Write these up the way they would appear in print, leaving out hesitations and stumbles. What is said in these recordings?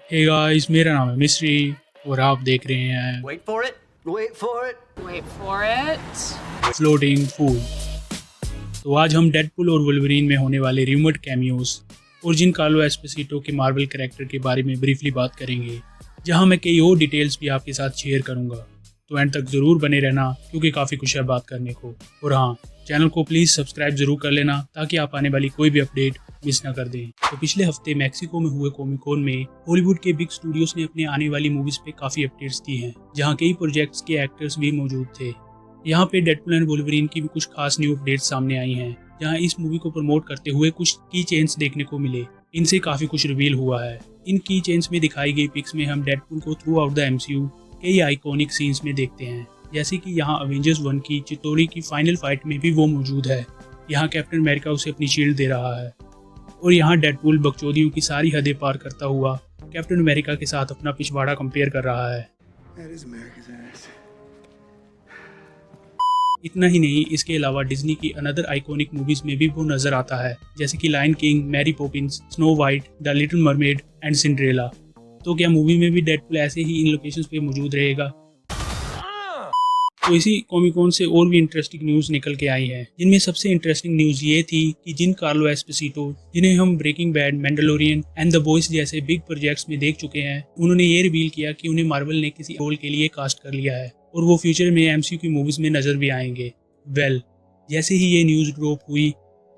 Hey guys, मेरा नाम है मिस्री और आप देख रहे हैं Wait for it. Wait for it. Wait for it. Floating फूल। तो आज हम डेडपुल और वुल्वरीन में होने वाले रूमर्ड कैमियोस और जिन कार्लो एस्पोसितो के मार्वल कैरेक्टर के बारे में ब्रीफली बात करेंगे, जहां मैं कई और डिटेल्स भी आपके साथ शेयर करूंगा। तो एंड तक ज़रूर बने रहना क्योंकि काफ़ी कुछ है बात करने को। और हाँ, चैनल को प्लीज़ सब्सक्राइब ज़रूर कर लेना ताकि आप आने वाली कोई भी अपडेट मिस ना कर दें। तो पिछले हफ्ते मैक्सिको में हुए कॉमिक कॉन में हॉलीवुड के बिग स्टूडियोज ने अपने आने वाली मूवीज पे काफ़ी अपडेट्स दी हैं, जहाँ कई प्रोजेक्ट्स के एक्टर्स भी मौजूद थे। यहाँ पे डेडपुल एंड वुल्वरीन की भी कुछ खास न्यू अपडेट्स सामने आई हैं, जहाँ इस मूवी को प्रमोट करते हुए कुछ की चेन्स देखने को मिले। इनसे काफ़ी कुछ रिवील हुआ है। इन की चेन्स में दिखाई गई पिक्स में हम डेडपुल को थ्रू आउट द एमसीयू कई आइकॉनिक सीन्स में देखते हैं, जैसे कि यहाँ अवेंजर्स 1 की चितौड़ी की फाइनल फाइट में भी वो मौजूद है। यहाँ कैप्टन अमेरिका उसे अपनी शील्ड दे रहा है और यहाँ डेडपुल बकचोदियों की सारी हदें पार करता हुआ कैप्टन अमेरिका के साथ अपना पिछवाड़ा कंपेयर कर रहा है। इतना ही नहीं, इसके अलावा डिज्नी की अनदर आइकॉनिक मूवीज में भी वो नजर आता है, जैसे कि Lion King, Mary Poppins, Snow White, the Little Mermaid and Cinderella. तो क्या मूवी में भी डेडपुल ऐसे ही इन लोकेशंस पे मौजूद रहेगा? तो इसी कॉमिक कॉन से और भी इंटरेस्टिंग न्यूज़ निकल के आई है, जिनमें सबसे इंटरेस्टिंग न्यूज़ ये थी कि जिन कार्लो एस्पोसितो, जिन्हें हम Breaking Bad, Mandalorian and the Boys जैसे बिग प्रोजेक्ट्स में देख चुके हैं, उन्होंने ये रिवील किया कि उन्हें मार्वल ने किसी रोल के लिए कास्ट कर लिया है और वो फ्यूचर में एमसीयू की मूवीज में नजर भी आएंगे। जैसे ही ये न्यूज़ ड्रॉप हुई,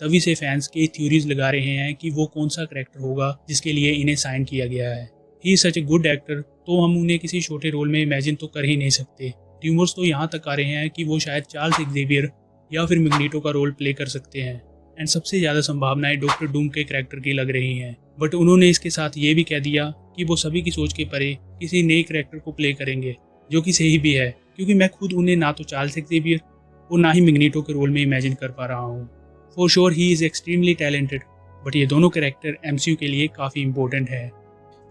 तभी से फैंस के थ्योरीज लगा रहे हैं कि वो कौन सा कैरेक्टर होगा जिसके लिए इन्हें साइन किया गया है। ही सच ए गुड एक्टर, तो हम उन्हें किसी छोटे रोल में इमेजिन तो कर ही नहीं सकते। ट्यूमर्स तो यहाँ तक आ रहे हैं कि वो शायद चार्ल्स एक्जेवियर या फिर मैग्नीटो का रोल प्ले कर सकते हैं। एंड सबसे ज़्यादा संभावनाएं डॉक्टर डूम के कैरेक्टर की लग रही हैं। बट उन्होंने इसके साथ ये भी कह दिया कि वो सभी की सोच के परे किसी नए कैरेक्टर को प्ले करेंगे, जो कि सही भी है, क्योंकि मैं खुद उन्हें ना तो चार्ल्स एक्जेवियर और ना ही मैग्नीटो के रोल में इमेजिन कर पा रहा हूँ। For sure he is extremely talented, but ये दोनों कैरेक्टर एमसीयू के लिए काफ़ी इंपॉर्टेंट है।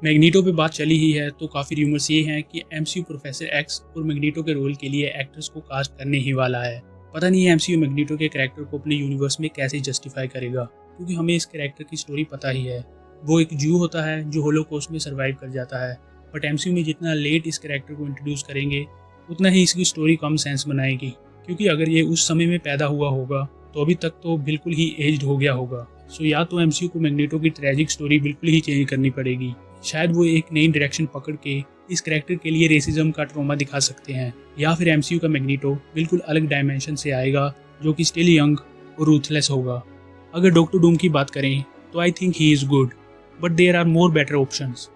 मैग्नीटो पे बात चली ही है तो काफ़ी रूमर्स ये हैं कि एमसीयू प्रोफेसर एक्स और मैग्नीटो के रोल के लिए एक्टर्स को कास्ट करने ही वाला है। पता नहीं एमसीयू मैग्नीटो के कैरेक्टर को अपने यूनिवर्स में कैसे जस्टिफाई करेगा, क्योंकि हमें इस कैरेक्टर की स्टोरी पता ही है। वो एक जू होता है जो होलोकॉस्ट में सर्वाइव कर जाता है। बट एमसीयू में जितना लेट इस कैरेक्टर को इंट्रोड्यूस करेंगे, उतना ही इसकी स्टोरी कम सेंस बनाएगी, क्योंकि अगर ये उस समय में पैदा हुआ होगा तो अभी तक तो बिल्कुल ही एज्ड हो गया होगा। सो या तो एमसीयू को मैग्नीटो की ट्रेजिक स्टोरी बिल्कुल ही चेंज करनी पड़ेगी। शायद वो एक नई डायरेक्शन पकड़ के इस कैरेक्टर के लिए रेसिज्म का ट्रॉमा दिखा सकते हैं, या फिर एमसीयू का मैग्नीटो बिल्कुल अलग डायमेंशन से आएगा जो कि स्टिल यंग और रूथलेस होगा। अगर डॉक्टर डूम की बात करें तो I think he is good, but there are more better options.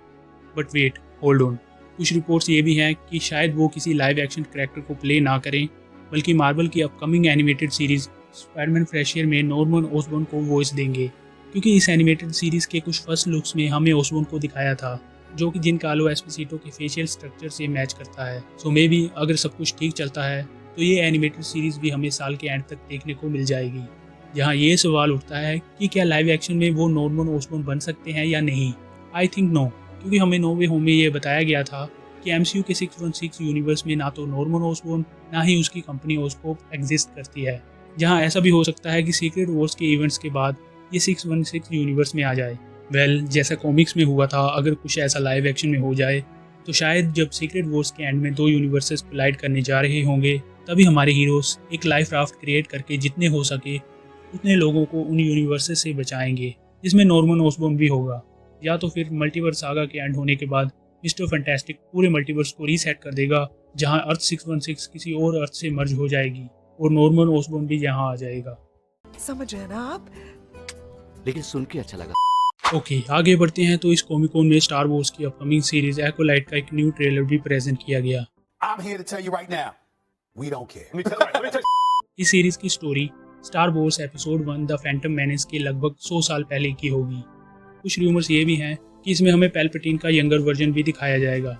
But wait, hold on, कुछ रिपोर्ट्स ये भी हैं कि शायद वो किसी लाइव एक्शन कैरेक्टर को प्ले ना करें, बल्कि मार्वल की upcoming animated series Spiderman freshman में नॉर्मन ओसबॉर्न को वॉइस देंगे, क्योंकि इस एनिमेटेड सीरीज के कुछ फर्स्ट लुक्स में हमें ओसबॉर्न को दिखाया था, जो कि जिन कार्लो एस्पोसितो के फेशियल स्ट्रक्चर से मैच करता है। सो मे बी अगर सब कुछ ठीक चलता है तो ये एनिमेटेड सीरीज भी हमें साल के एंड तक देखने को मिल जाएगी। जहाँ ये सवाल उठता है कि क्या लाइव एक्शन में वो नॉर्मन ओसबॉर्न बन सकते हैं या नहीं। आई थिंक नो, क्योंकि हमें नो वे होम में ये बताया गया था कि एमसीयू के 616 यूनिवर्स में ना तो नॉर्मन ओसबॉर्न ना ही उसकी कंपनी ओस्कोप एग्जिस्ट करती है। जहाँ ऐसा भी हो सकता है कि सीक्रेट वॉर्स के इवेंट्स के बाद ये 616 यूनिवर्स में आ जाए। जैसा कॉमिक्स में हुआ था, अगर कुछ ऐसा लाइव एक्शन में हो जाए तो शायद जब सीक्रेट वॉर्स के एंड में दो यूनिवर्सेस कोलाइड करने जा रहे होंगे, तभी हमारे हीरोज एक लाइफ राफ्ट क्रिएट करके जितने हो सके उतने लोगों को उन यूनिवर्सेस से बचाएंगे, जिसमें नॉर्मन ओसबॉर्न भी होगा। या तो फिर मल्टीवर्स सागा के एंड होने के बाद मिस्टर फैंटास्टिक पूरे मल्टीवर्स को रीसेट कर देगा, जहां अर्थ 616 किसी और अर्थ से मर्ज हो जाएगी और नॉर्मन ओसबॉर्न भी यहाँ आ जाएगा। समझ रहे ना आप? लेकिन सुन के अच्छा लगा। ओके, आगे बढ़ते हैं। तो इस कॉमिक कॉन में स्टार वॉर्स की अपकमिंग सीरीज एकोलाइट का एक न्यू ट्रेलर भी प्रेजेंट किया गया। I'm here to tell you right now, we don't care. इस सीरीज की story star Wars episode 1 the Phantom menace के लगभग 100 साल पहले की होगी। कुछ रूमर्स ये भी हैं कि इसमें हमें पैल्पैटिन का यंगर वर्जन भी दिखाया जाएगा।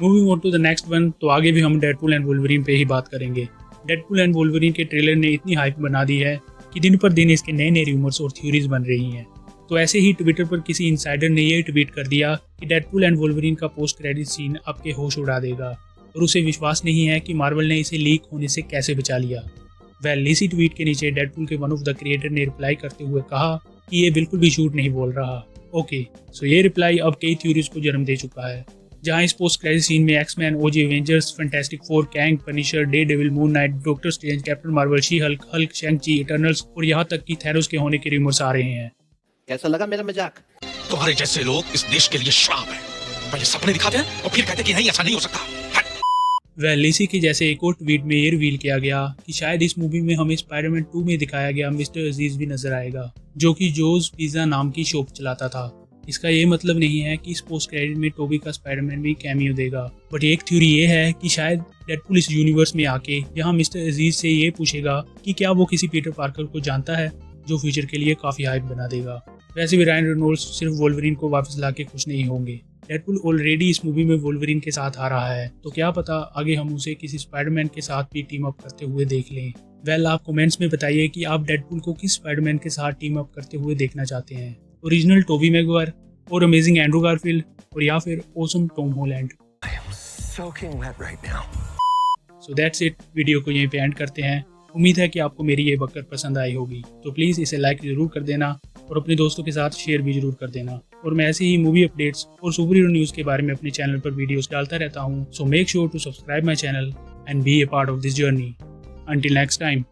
Moving on to the next one, तो आगे भी हम डेडपुल एंड वुल्वरीन पे ही बात करेंगे। डेडपुल एंड वुल्वरीन के ट्रेलर ने इतनी हाइप बना दी है कि दिन पर दिन इसके नए नए रूमर्स और थ्योरीज बन रही हैं। तो ऐसे ही ट्विटर पर किसी इंसाइडर ने ये ट्वीट कर दिया कि डेडपुल एंड वुल्वरीन का पोस्ट क्रेडिट सीन आपके होश उड़ा देगा, और उसे विश्वास नहीं है कि मार्वल ने इसे लीक होने से कैसे बचा लिया। इसी ट्वीट के नीचे डेडपुल के वन ऑफ द क्रिएटर ने रिप्लाई करते हुए कहा कि ये बिल्कुल भी झूठ नहीं बोल रहा। ओके, सो ये रिप्लाई अब कई थ्योरीज को जन्म दे चुका है, जहां इस पोस्ट क्रेडिट सीन में X Men, OG Avengers, Fantastic Four, Kang, Punisher, Daredevil, Moon Knight, Doctor Strange, Captain Marvel, She Hulk, Shang Chi, Eternals और यहाँ तक कि थैनोस के होने के रूमर्स आ रहे हैं। कैसा लगा मेरा मजाक? तुम्हारे जैसे लोग इस देश के लिए श्राप है। पहले सपने दिखाते हैं और फिर कहते हैं कि नहीं ऐसा नहीं हो सकता। वेल, इसी के जैसे एक और ट्वीट में ये रिवील किया गया कि शायद इस मूवी में हमें स्पाइडरमैन 2 में दिखाया गया मिस्टर अजीज भी नजर आएगा, जो कि जोज पिज्जा नाम की शॉप चलाता था। इसका ये मतलब नहीं है कि इस पोस्ट क्रेडिट में टोबी का स्पाइडरमैन भी कैमियो देगा, बट एक थ्योरी ये है कि शायद डेडपूल इस यूनिवर्स में आके यहाँ मिस्टर अजीज से ये पूछेगा कि क्या वो किसी पीटर पार्कर को जानता है, जो फ्यूचर के लिए काफी हाइप बना देगा। वैसे भी रायन रेनॉल्ड्स सिर्फ वोल्वरिन को वापस लाके खुश नहीं होंगे। डेडपूल ऑलरेडी इस मूवी में वोल्वरिन के साथ आ रहा है, तो क्या पता आगे हम उसे किसी स्पाइडरमैन के साथ भी टीम अप करते हुए देख लें। वेल, आप कमेंट्स में बताइए कि आप डेडपूल को किस स्पाइडरमैन के साथ टीम अप करते हुए देखना चाहते हैं, ओरिजिनल टोबी मैगवायर और अमेजिंग एंड्रू गारफील्ड, और या फिर awesome Tom Holland. Soaking wet right now. So that's it, video को यहीं पे एंड करते हैं। उम्मीद है कि आपको मेरी ये बकर पसंद आई होगी, तो प्लीज़ इसे लाइक ज़रूर कर देना और अपने दोस्तों के साथ शेयर भी जरूर कर देना। और मैं ऐसे ही मूवी अपडेट्स और सुपर हीरो न्यूज़ के बारे में अपने चैनल पर वीडियोस डालता रहता हूँ, so make sure to subscribe my channel and be a part of this journey. Until next time.